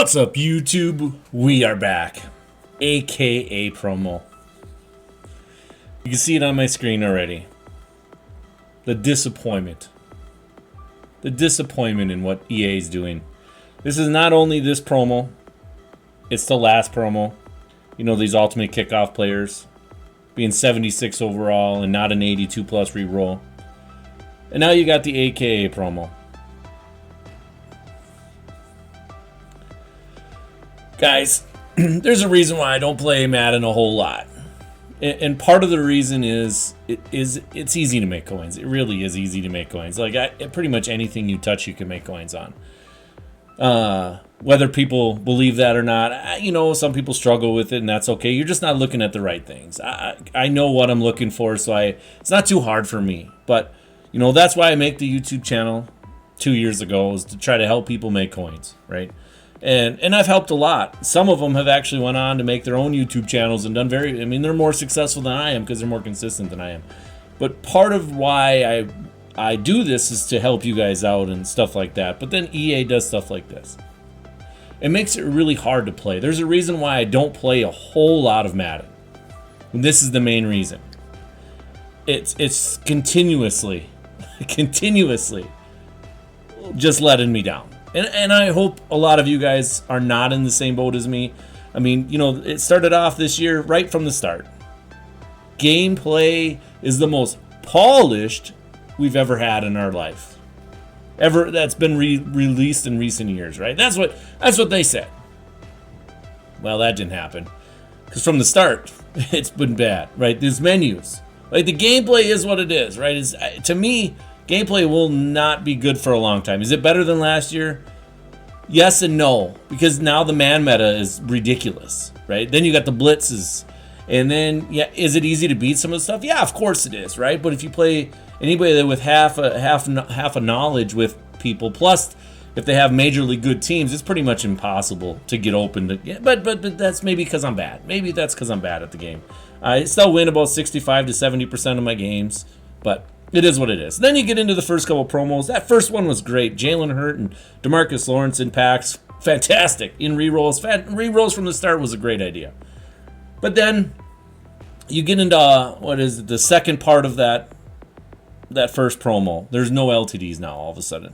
What's up, YouTube? We are back, aka promo. You can see it on my screen already. The disappointment in what EA is doing. This is not only this promo, it's the last promo. You know, these ultimate kickoff players being 76 overall and not an 82 plus reroll. And now you got the AKA promo. Guys, there's a reason why I don't play Madden a whole lot. And part of the reason is it's easy to make coins. It really is easy to make coins. Like, pretty much anything you touch, you can make coins on. Whether people believe that or not, you know, some people struggle with it, and that's okay. You're just not looking at the right things. I know what I'm looking for, so it's not too hard for me. But, you know, that's why I make the YouTube channel 2 years ago, is to try to help people make coins, right? And I've helped a lot. Some of them have actually went on to make their own YouTube channels and done they're more successful than I am because they're more consistent than I am. But part of why I do this is to help you guys out and stuff like that. But then EA does stuff like this. It makes it really hard to play. There's a reason why I don't play a whole lot of Madden. And this is the main reason. It's continuously just letting me down. And I hope a lot of you guys are not in the same boat as me. I mean, you know, it started off this year right from the start. Gameplay is the most polished we've ever had in our life. That's been released in recent years, right? That's what they said. Well, that didn't happen. Because from the start, it's been bad, right? There's menus. Like, the gameplay is what it is, right? To me, gameplay will not be good for a long time. Is it better than last year? Yes and no, because now the man meta is ridiculous, right? Then you got the blitzes, and then, yeah, is it easy to beat some of the stuff? Yeah, of course it is, right? But if you play anybody that with half a knowledge with people, plus if they have majorly good teams, it's pretty much impossible to get open to. Yeah, but that's maybe because I'm bad. Maybe that's because I'm bad at the game. I still win about 65 to 70% of my games, but it is what it is. Then you get into the first couple promos. That first one was great. Jalen Hurt and DeMarcus Lawrence in packs. Fantastic. In rerolls. Rerolls from the start was a great idea. But then you get into, the second part of that first promo. There's no LTDs now all of a sudden.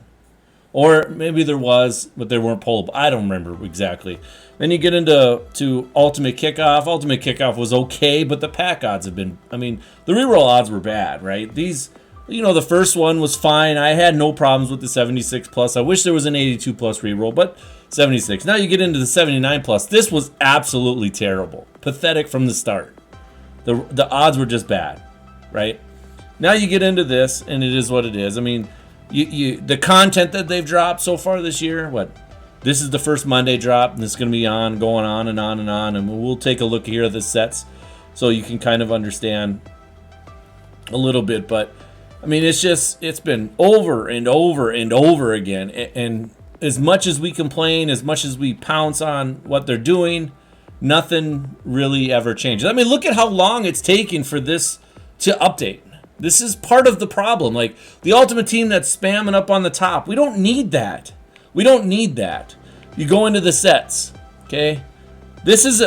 Or maybe there was, but they weren't pullable. I don't remember exactly. Then you get into Ultimate Kickoff. Ultimate Kickoff was okay, but the pack odds have been, the reroll odds were bad, right? These, you know, the first one was fine. I had no problems with the 76 plus. I wish there was an 82 plus reroll, but 76. Now you get into the 79 plus. This was absolutely terrible. Pathetic from the start. The odds were just bad, right? Now you get into this, and it is what it is. I mean, the content that they've dropped so far this year, this is the first Monday drop, and it's going to be going on and on and on, and we'll take a look here at the sets so you can kind of understand a little bit. But I mean, it's been over and over and over again, and as much as we complain, as much as we pounce on what they're doing, nothing really ever changes. I mean, look at how long it's taken for this to update. This is part of the problem. Like, the Ultimate Team that's spamming up on the top, we don't need that. We don't need that. You go into the sets, okay? This is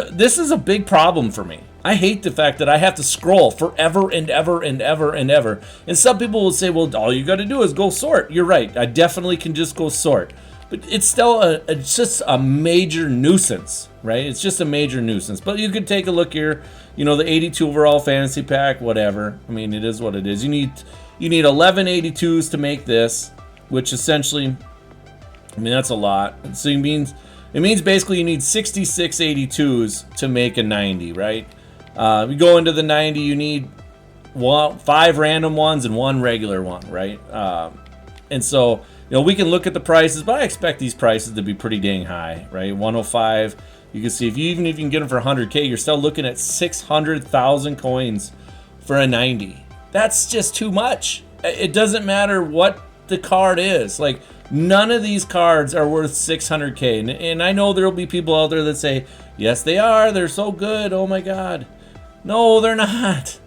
a big problem for me. I hate the fact that I have to scroll forever and ever and ever and ever. And some people will say, well, all you got to do is go sort. You're right. I definitely can just go sort. But it's still it's just a major nuisance, right? It's just a major nuisance. But you could take a look here. You know, the 82 overall fantasy pack, whatever. I mean, it is what it is. You need 11 82s to make this, which essentially, that's a lot. So it means basically you need 66 82s to make a 90, right? You go into the 90, you need 5 random ones and 1 regular one, right? And so, you know, we can look at the prices, but I expect these prices to be pretty dang high, right? 105. You can see even if you can get them for 100K, you're still looking at 600,000 coins for a 90. That's just too much. It doesn't matter what the card is. Like, none of these cards are worth 600K. And I know there will be people out there that say, yes, they are. They're so good. Oh, my God. No, they're not.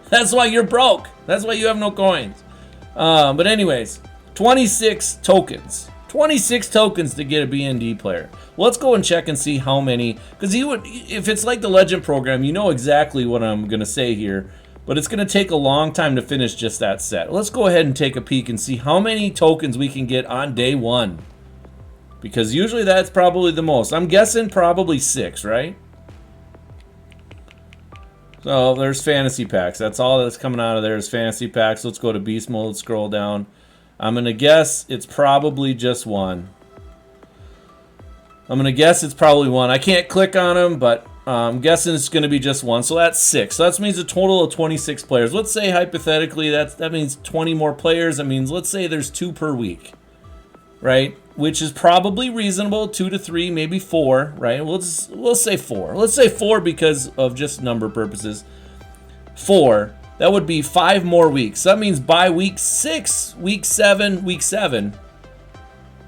That's why you're broke. That's why you have no coins. But anyways, 26 tokens. 26 tokens to get a BND player. Let's go and check and see how many, because if it's like the Legend program, you know exactly what I'm going to say here, but it's going to take a long time to finish just that set. Let's go ahead and take a peek and see how many tokens we can get on day 1, because usually that's probably the most. I'm guessing probably 6, right? So there's fantasy packs. That's all that's coming out of there is fantasy packs. Let's go to beast mode. Let's scroll down. I'm going to guess it's probably just 1. I'm going to guess it's probably 1. I can't click on them, but I'm guessing it's going to be just 1. So that's 6. So that means a total of 26 players. Let's say hypothetically that means 20 more players. That means let's say there's 2 per week, right? Which is probably reasonable. 2 to 3, maybe 4, right? We'll say 4. Let's say 4 because of just number purposes. 4. That would be 5 more weeks. That means by week 6, week 7,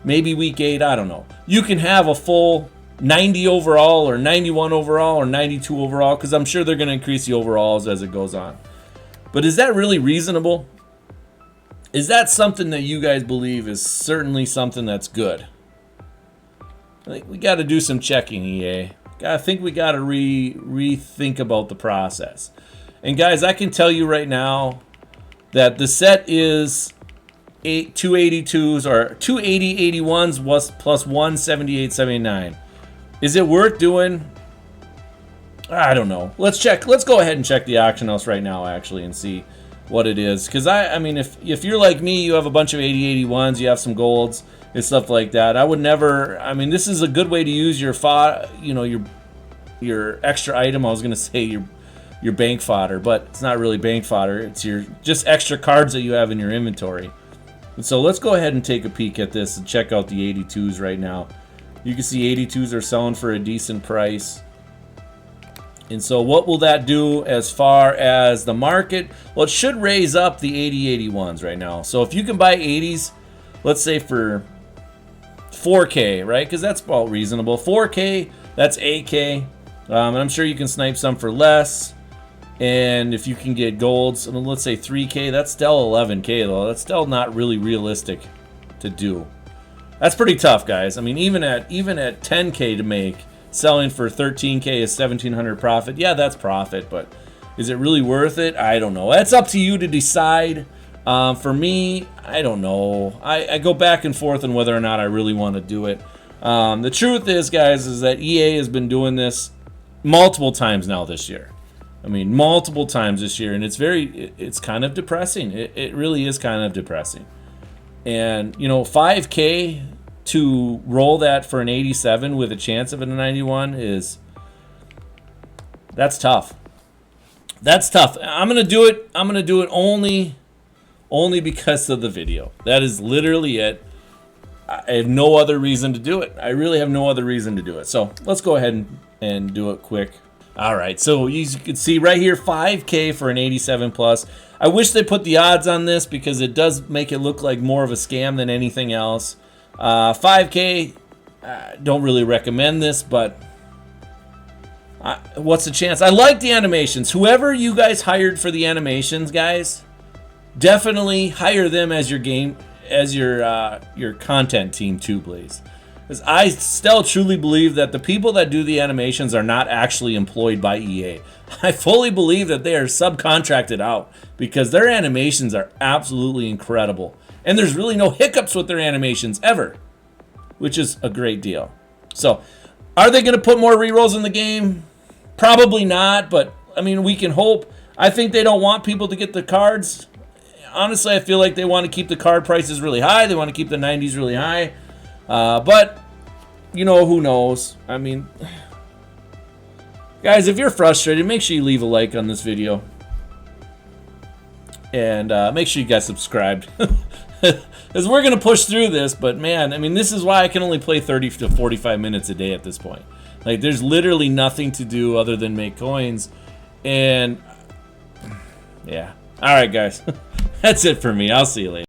maybe week 8, I don't know. You can have a full 90 overall or 91 overall or 92 overall, because I'm sure they're going to increase the overalls as it goes on. But is that really reasonable? Is that something that you guys believe is certainly something that's good? I think we got to do some checking, EA. I think we got to rethink about the process. And guys, I can tell you right now that the set is 282s or 280-81s plus 178-79. Is it worth doing? I don't know. Let's check. Let's go ahead and check the auction house right now, actually, and see what it is. Because I mean, if you're like me, you have a bunch of 80-81s, you have some golds and stuff like that. I would never. I mean, this is a good way to use your your extra item. I was gonna say your bank fodder, but it's not really bank fodder. It's your just extra cards that you have in your inventory. And so let's go ahead and take a peek at this and check out the 82s right now. You can see 82s are selling for a decent price. And so what will that do as far as the market? Well, it should raise up the 80-81s right now. So if you can buy 80s, let's say for 4K, right? Because that's about reasonable. 4K, that's 8K. And I'm sure you can snipe some for less. And if you can get golds, I mean, let's say 3K, that's still 11K though. That's still not really realistic to do. That's pretty tough, guys. I mean, even at 10K to make, selling for 13K is 1,700 profit. Yeah, that's profit, but is it really worth it? I don't know. That's up to you to decide. For me, I don't know. I go back and forth on whether or not I really want to do it. The truth is, guys, is that EA has been doing this multiple times now this year. I mean, multiple times this year, and it's kind of depressing. It really is kind of depressing. And, you know, 5K to roll that for an 87 with a chance of a 91 that's tough. That's tough. I'm going to do it. I'm going to do it only because of the video. That is literally it. I have no other reason to do it. I really have no other reason to do it. So let's go ahead and do it quick. All right, so you can see right here, 5K for an 87 plus. I wish they put the odds on this because it does make it look like more of a scam than anything else. 5K, don't really recommend this, but what's the chance? I like the animations. Whoever you guys hired for the animations, guys, definitely hire them as your your content team too, please. Because I still truly believe that the people that do the animations are not actually employed by EA. I fully believe that they are subcontracted out because their animations are absolutely incredible. And there's really no hiccups with their animations ever, which is a great deal. So, are they going to put more rerolls in the game? Probably not, but I mean, we can hope. I think they don't want people to get the cards. Honestly, I feel like they want to keep the card prices really high. They want to keep the 90s really high. But, you know, who knows? I mean, guys, if you're frustrated, make sure you leave a like on this video. And make sure you guys subscribed. Because we're going to push through this. But, man, I mean, this is why I can only play 30 to 45 minutes a day at this point. Like, there's literally nothing to do other than make coins. And, yeah. All right, guys. That's it for me. I'll see you later.